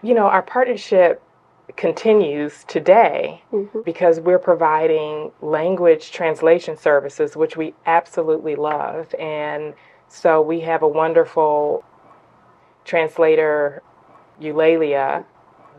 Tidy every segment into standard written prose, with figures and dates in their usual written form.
Our partnership continues today Hmm. because we're providing language translation services, which we absolutely love. And so we have a wonderful translator, Eulalia,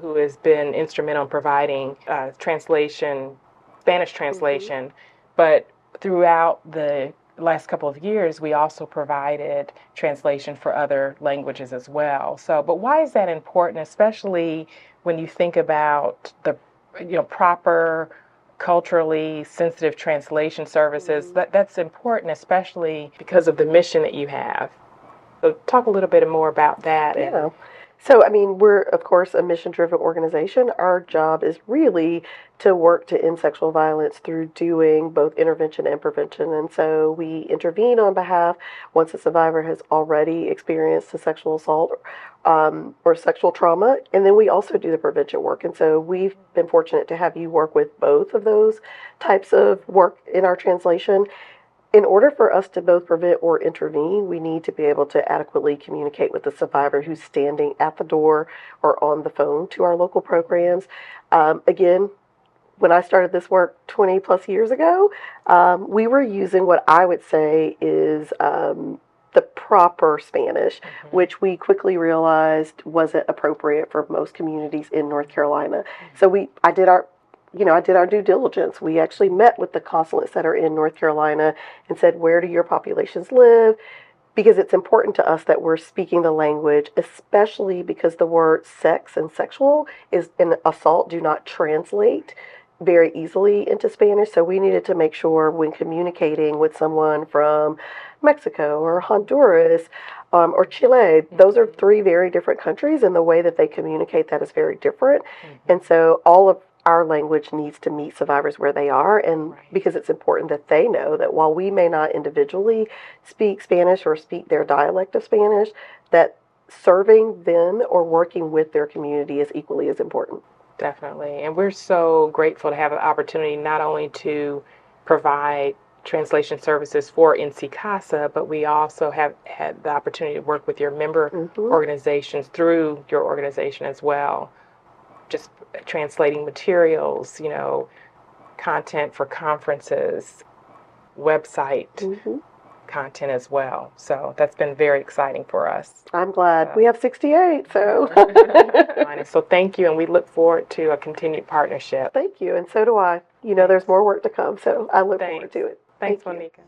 who has been instrumental in providing translation, Spanish Hmm. translation. But throughout the last couple of years, we also provided translation for other languages as well. So, but why is that important, especially when you think about the proper culturally sensitive translation services? Hmm. That's important, especially because of the mission that you have. So, talk a little bit more about that and Yeah. So, I mean, we're, of course, a mission driven organization. Our job is really to work to end sexual violence through doing both intervention and prevention. And so we intervene on behalf once a survivor has already experienced a sexual assault or sexual trauma. And then we also do the prevention work. And so we've been fortunate to have you work with both of those types of work in our translation. In order for us to both prevent or intervene, we need to be able to adequately communicate with the survivor who's standing at the door or on the phone to our local programs. Again, when I started this work 20 plus years ago, we were using what I would say is the proper Spanish, Mhm. which we quickly realized wasn't appropriate for most communities in North Carolina. So I did our due diligence. We actually met with the consulates that are in North Carolina and said, where do your populations live? Because it's important to us that we're speaking the language, especially because the word sex and sexual is in assault do not translate very easily into Spanish. So we needed to make sure when communicating with someone from Mexico or Honduras or Chile, those are Mhm. three very different countries, and the way that they communicate that is very different. And Mhm. so all of our language needs to meet survivors where they are, and Right. because it's important that they know that while we may not individually speak Spanish or speak their dialect of Spanish, that serving them or working with their community is equally as important. Definitely. And we're so grateful to have the opportunity not only to provide translation services for NCCASA, but we also have had the opportunity to work with your member Hmm. organizations through your organization as well. Just translating materials, content for conferences, website Hmm. content as well. So that's been very exciting for us. I'm glad. We So, have 68, so so thank you, and we look forward to a continued partnership. thank you, and so do I. You know, there's Thanks. more work to come, so I look forward Thanks. to it. Thanks, Thank you. Monika.